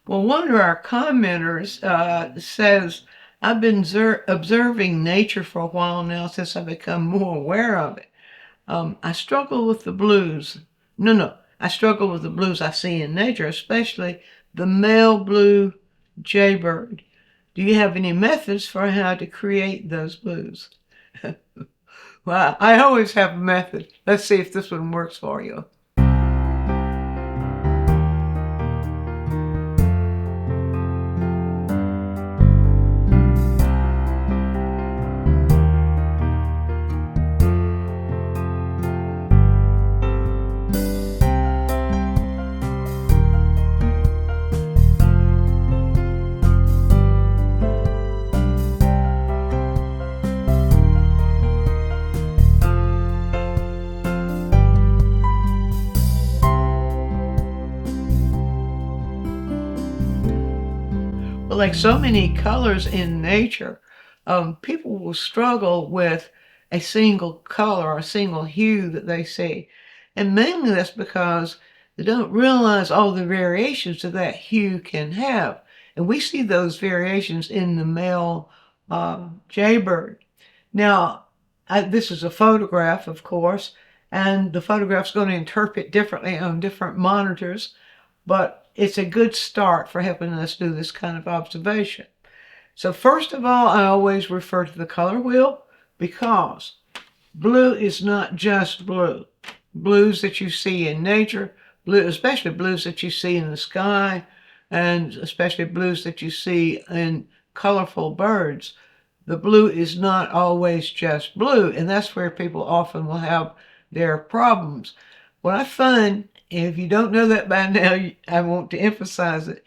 Well, one of our commenters says, I've been observing nature for a while now since I've become more aware of it. I struggle with the blues. No. I struggle with the blues I see in nature, especially the male blue jaybird. Do you have any methods for how to create those blues? Well, I always have a method. Let's see if this one works for you. Well, like so many colors in nature, people will struggle with a single color or a single hue that they see. And mainly that's because they don't realize all the variations that that hue can have. And we see those variations in the male jaybird. Now, this is a photograph, of course, and the photograph's going to interpret differently on different monitors, but it's a good start for helping us do this kind of observation. So first of all, I always refer to the color wheel because blue is not just blue. Blues that you see in nature, especially blues that you see in the sky, and especially blues that you see in colorful birds. The blue is not always just blue, and that's where people often will have their problems. What I find, if you don't know that by now, I want to emphasize it.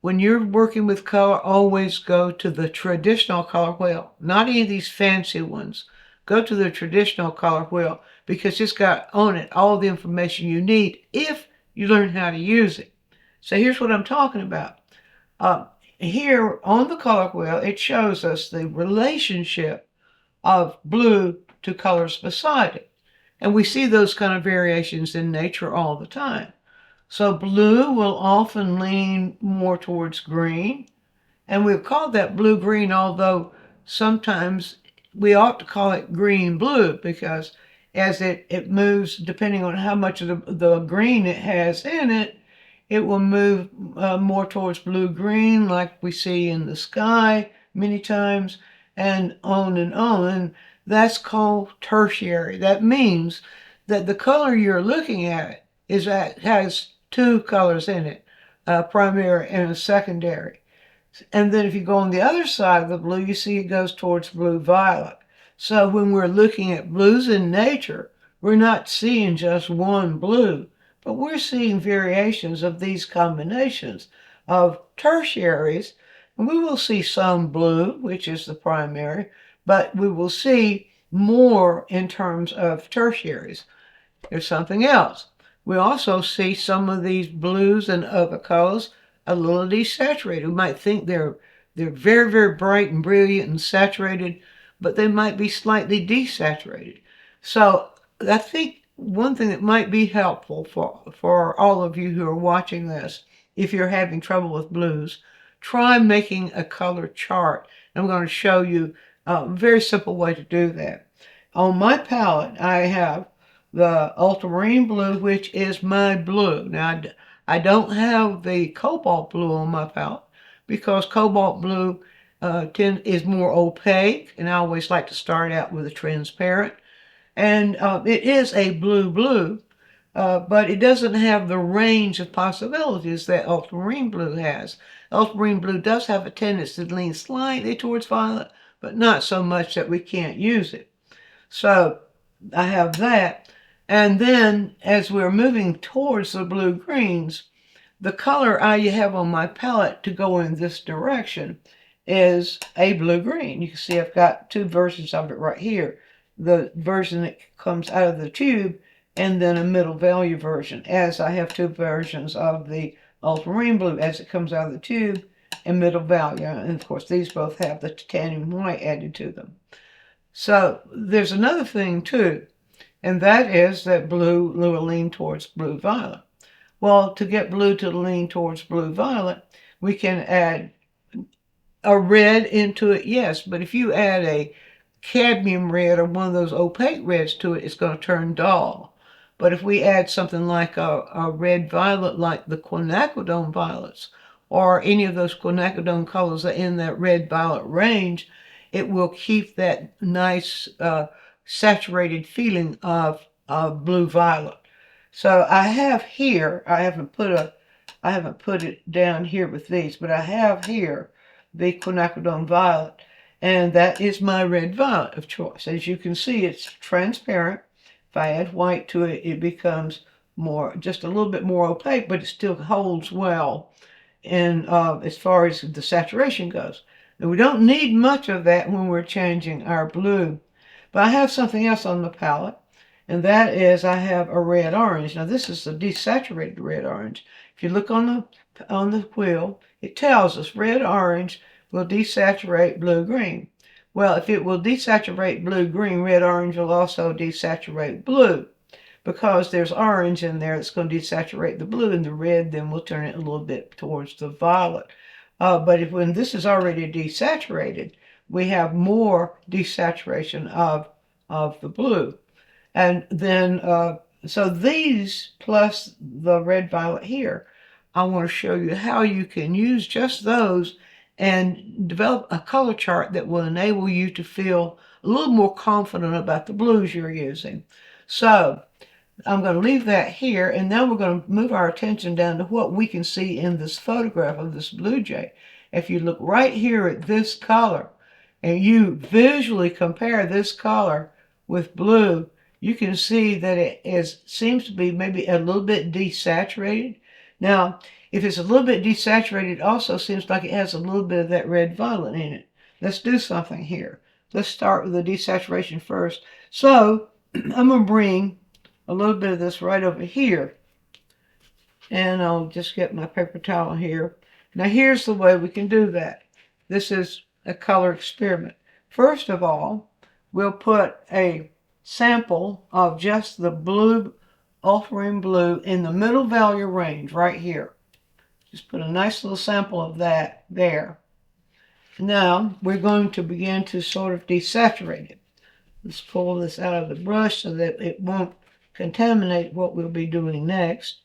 When you're working with color, always go to the traditional color wheel, not any of these fancy ones. Go to the traditional color wheel because it's got on it all the information you need if you learn how to use it. So here's what I'm talking about. Here on the color wheel, it shows us the relationship of blue to colors beside it. And we see those kind of variations in nature all the time. So blue will often lean more towards green. And we've called that blue-green, although sometimes we ought to call it green-blue because as it moves, depending on how much of the green it has in it, it will move more towards blue-green like we see in the sky many times, and on and on. And that's called tertiary. That means that the color you're looking at has two colors in it, a primary and a secondary. And then if you go on the other side of the blue, you see it goes towards blue-violet. So when we're looking at blues in nature, we're not seeing just one blue, but we're seeing variations of these combinations of tertiaries. And we will see some blue, which is the primary, but we will see more in terms of tertiaries. There's something else. We also see some of these blues and other colors a little desaturated. We might think they're very, very bright and brilliant and saturated, but they might be slightly desaturated. So I think one thing that might be helpful for all of you who are watching this, if you're having trouble with blues, try making a color chart. I'm going to show you a very simple way to do that. On my palette, I have the ultramarine blue, which is my blue. Now, I don't have the cobalt blue on my palette because cobalt blue is more opaque, and I always like to start out with a transparent. And it is a blue, but it doesn't have the range of possibilities that ultramarine blue has. Ultramarine blue does have a tendency to lean slightly towards violet, but not so much that we can't use it. So I have that. And then as we're moving towards the blue-greens, the color I have on my palette to go in this direction is a blue-green. You can see I've got two versions of it right here. The version that comes out of the tube and then a middle value version, as I have two versions of the ultramarine blue as it comes out of the tube and middle value. And of course, these both have the titanium white added to them. So there's another thing too, and that is that blue will lean towards blue-violet. Well, to get blue to lean towards blue-violet, We can add a red into it, yes, but if you add a cadmium red or one of those opaque reds to it, it's going to turn dull. But if we add something like a red violet, like the quinacridone violets, or any of those quinacridone colors that are in that red violet range, it will keep that nice saturated feeling of blue violet. So I have here, I haven't put it down here with these, but I have here the quinacridone violet, and that is my red violet of choice. As you can see, it's transparent. If I add white to it, it becomes just a little bit more opaque, but it still holds well in as far as the saturation goes. And we don't need much of that when we're changing our blue. But I have something else on the palette, and that is I have a red orange. Now this is the desaturated red orange. If you look on the wheel, it tells us red orange will desaturate blue green. Well, if it will desaturate blue green, red orange will also desaturate blue, because there's orange in there that's going to desaturate the blue, and the red then will turn it a little bit towards the violet. But when this is already desaturated, we have more desaturation of the blue. And then, so these plus the red violet here, I want to show you how you can use just those and develop a color chart that will enable you to feel a little more confident about the blues you're using. So I'm going to leave that here, and now we're going to move our attention down to what we can see in this photograph of this blue jay. If you look right here at this color, and you visually compare this color with blue, you can see that it seems to be maybe a little bit desaturated. Now, if it's a little bit desaturated, it also seems like it has a little bit of that red violet in it. Let's do something here. Let's start with the desaturation first. So, I'm going to bring a little bit of this right over here, and I'll just get my paper towel here. Now here's the way we can do that. This is a color experiment. First of all, we'll put a sample of just the blue, ultramarine blue, in the middle value range right here. Just put a nice little sample of that there. Now we're going to begin to sort of desaturate it. Let's pull this out of the brush so that it won't contaminate what we'll be doing next.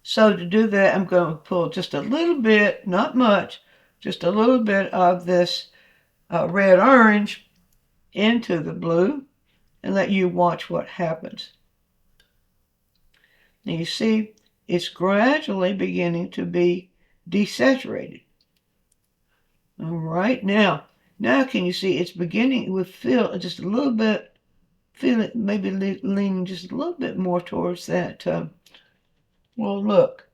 So to do that, I'm going to pull just a little bit, not much, just a little bit of this red orange into the blue and let you watch what happens. Now you see it's gradually beginning to be desaturated. All right, now can you see it's beginning with feel just a little bit, feel it maybe leaning just a little bit more towards that. Well, look,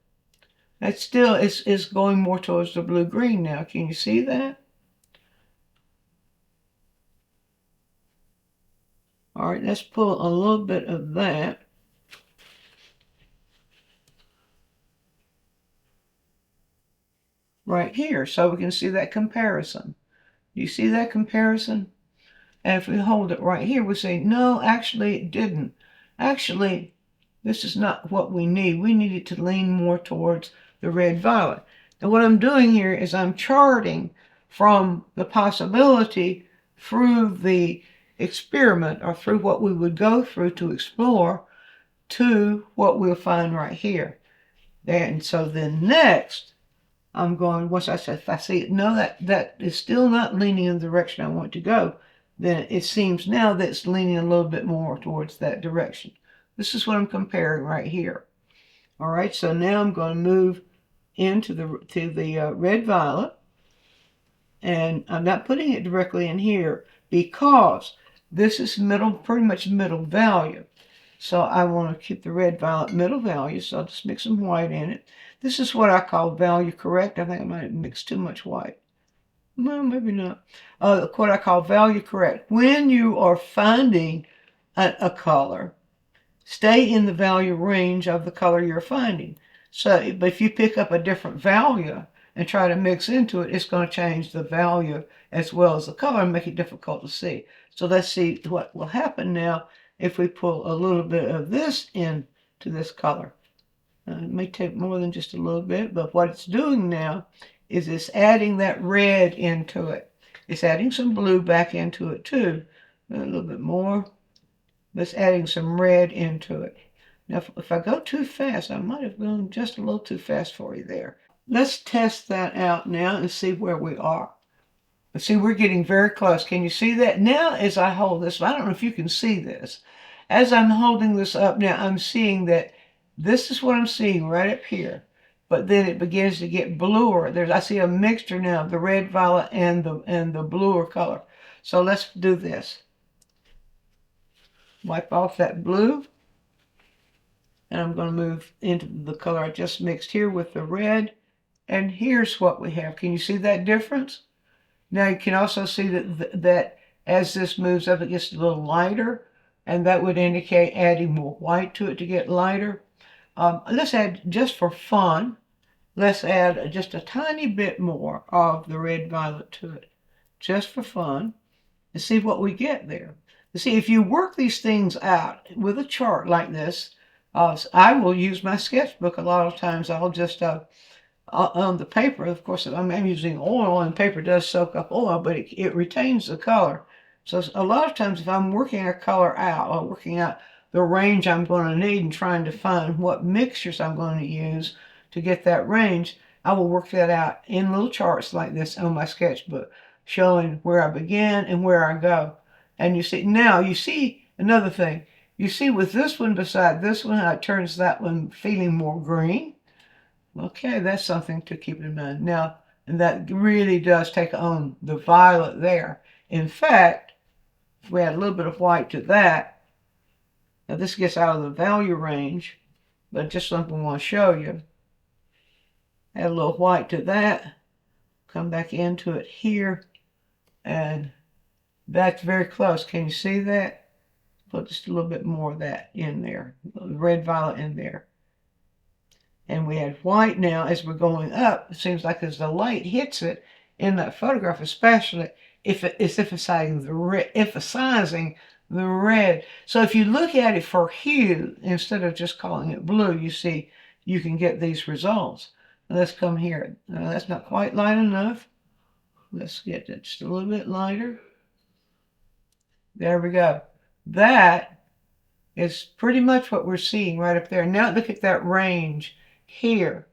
that still is going more towards the blue-green now. Can you see that? All right, let's pull a little bit of that. Right here, so we can see that comparison. You see that comparison? And if we hold it right here, we say, no, actually it didn't. Actually, this is not what we need. We need it to lean more towards the red violet. And what I'm doing here is I'm charting from the possibility through the experiment, or through what we would go through to explore, to what we'll find right here. And so then next, I'm going, once if I see it, no, that is still not leaning in the direction I want to go, then it seems now that it's leaning a little bit more towards that direction. This is what I'm comparing right here. All right, so now I'm going to move into the red violet, and I'm not putting it directly in here because this is pretty much middle value. So I want to keep the red violet middle value, so I'll just mix some white in it. This is what I call value correct. I think I might mix too much white. No, maybe not. What I call value correct. When you are finding a color, stay in the value range of the color you're finding. So, but if you pick up a different value and try to mix into it, it's going to change the value as well as the color and make it difficult to see. So let's see what will happen now if we pull a little bit of this into this color. It may take more than just a little bit, but what it's doing now is it's adding that red into it. It's adding some blue back into it too. A little bit more. But it's adding some red into it. Now, if I go too fast, I might have gone just a little too fast for you there. Let's test that out now and see where we are. See, we're getting very close. Can you see that? Now, as I hold this, I don't know if you can see this. As I'm holding this up now, I'm seeing that this is what I'm seeing right up here. But then it begins to get bluer. I see a mixture now of the red, violet, and the bluer color. So let's do this. Wipe off that blue. And I'm going to move into the color I just mixed here with the red. And here's what we have. Can you see that difference? Now you can also see that as this moves up, it gets a little lighter, and that would indicate adding more white to it to get lighter. Let's add, just for fun, let's add just a tiny bit more of the red violet to it, just for fun, and see what we get there. You see, if you work these things out with a chart like this, I will use my sketchbook a lot of times. I'll just on the paper, of course, I'm using oil, and paper does soak up oil, but it retains the color. So a lot of times if I'm working a color out, or working out the range I'm going to need and trying to find what mixtures I'm going to use to get that range, I will work that out in little charts like this on my sketchbook, showing where I begin and where I go. And you see, now you see another thing. You see with this one beside this one, how it turns that one feeling more green. Okay, that's something to keep in mind. Now, and that really does take on the violet there. In fact, if we add a little bit of white to that, now this gets out of the value range, but just something I want to show you. Add a little white to that, come back into it here, and that's very close. Can you see that? Put just a little bit more of that in there, red violet in there. And we add white now as we're going up. It seems like as the light hits it in that photograph, especially if it's emphasizing the red. So if you look at it for hue instead of just calling it blue, you see you can get these results. Now let's come here. That's not quite light enough. Let's get it just a little bit lighter. There we go. That is pretty much what we're seeing right up there. Now look at that range here.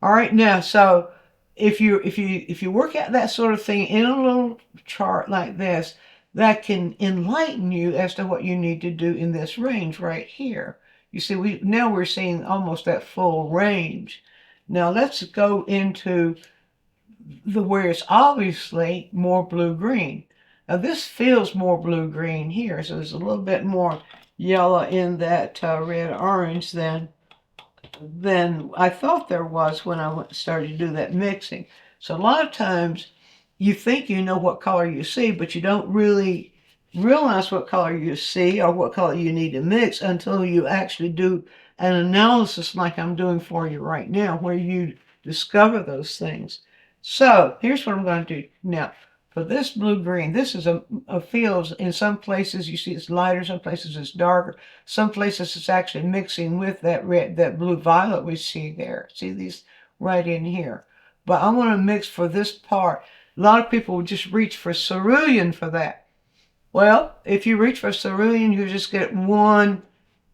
All right, now so if you work out that sort of thing in a little chart like this, that can enlighten you as to what you need to do in this range right here. You see, we're seeing almost that full range. Now let's go into where it's obviously more blue-green. Now this feels more blue-green here, so there's a little bit more yellow in that red-orange than I thought there was when I started to do that mixing. So a lot of times you think you know what color you see, but you don't really realize what color you see or what color you need to mix until you actually do an analysis like I'm doing for you right now, where you discover those things. So here's what I'm going to do now. For this blue-green, this is a feels, in some places you see it's lighter, some places it's darker, some places it's actually mixing with that red, that blue-violet we see there. See these right in here. But I want to mix for this part. A lot of people will just reach for cerulean for that. Well, if you reach for cerulean, you just get one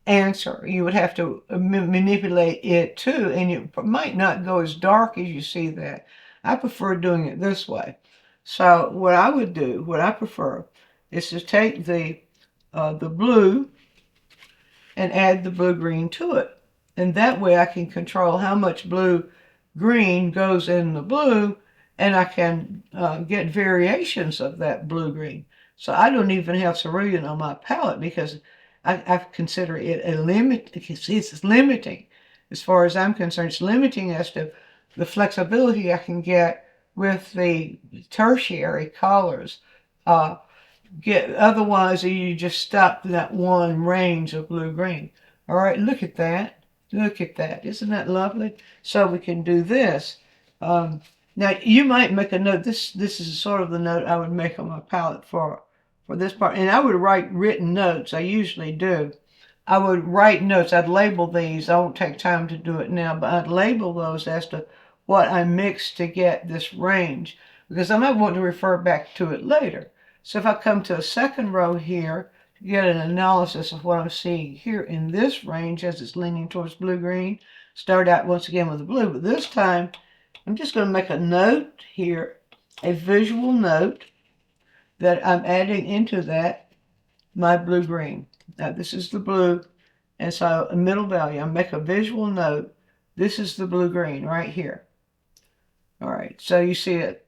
answer. You would have to manipulate it too, and it might not go as dark as you see that. I prefer doing it this way. So what I would do, what I prefer, is to take the blue and add the blue-green to it. And that way I can control how much blue-green goes in the blue, and I can get variations of that blue-green. So I don't even have cerulean on my palette because I consider it a limit. It's limiting. As far as I'm concerned, it's limiting as to the flexibility I can get with the tertiary colors. Otherwise you just stop that one range of blue-green. All right, look at that. Look at that. Isn't that lovely? So we can do this. Now you might make a note. This is sort of the note I would make on my palette for this part. And I would write written notes. I usually do. I would write notes. I'd label these. I won't take time to do it now, but I'd label those as to what I mixed to get this range, because I might want to refer back to it later. So if I come to a second row here to get an analysis of what I'm seeing here in this range as it's leaning towards blue-green, start out once again with the blue, but this time I'm just going to make a note here, a visual note that I'm adding into that my blue-green. Now this is the blue, and so a middle value, I make a visual note. This is the blue-green right here. All right, so you see it.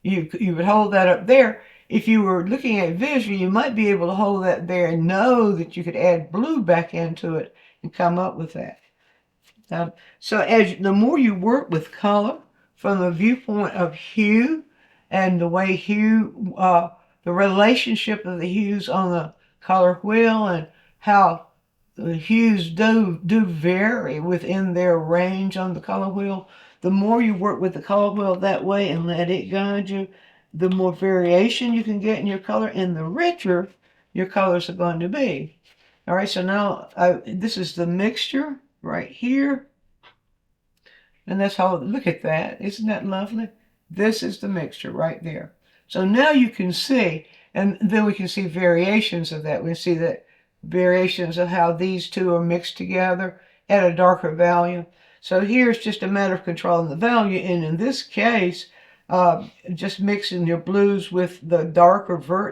you would hold that up there. If you were looking at visual, you might be able to hold that there and know that you could add blue back into it and come up with that. So as the more you work with color from the viewpoint of hue and the way hue, the relationship of the hues on the color wheel and how the hues do vary within their range on the color wheel, the more you work with the color wheel that way and let it guide you, the more variation you can get in your color and the richer your colors are going to be. All right, so now this is the mixture right here. And that's how, look at that. Isn't that lovely? This is the mixture right there. So now you can see, and then we can see variations of that. We see that variations of how these two are mixed together at a darker value. So here's just a matter of controlling the value. And in this case, just mixing your blues with the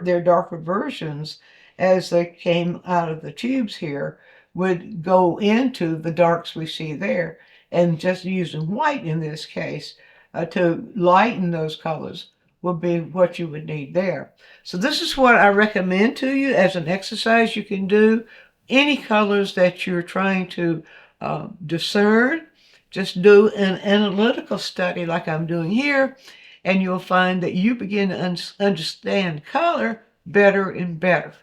their darker versions as they came out of the tubes here would go into the darks we see there. And just using white in this case to lighten those colors would be what you would need there. So this is what I recommend to you as an exercise you can do. Any colors that you're trying to discern, just do an analytical study like I'm doing here, and you'll find that you begin to understand color better and better.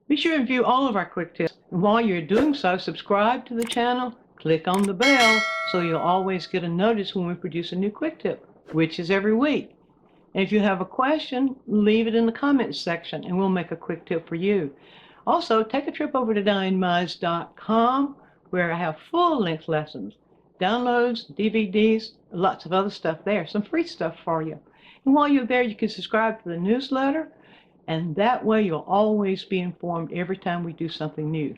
Be sure and view all of our quick tips. And while you're doing so, subscribe to the channel, click on the bell so you'll always get a notice when we produce a new quick tip, which is every week. And if you have a question, leave it in the comments section and we'll make a quick tip for you. Also, take a trip over to DianeMize.com where I have full-length lessons, downloads, DVDs, lots of other stuff there, some free stuff for you. And while you're there, you can subscribe to the newsletter, and that way you'll always be informed every time we do something new.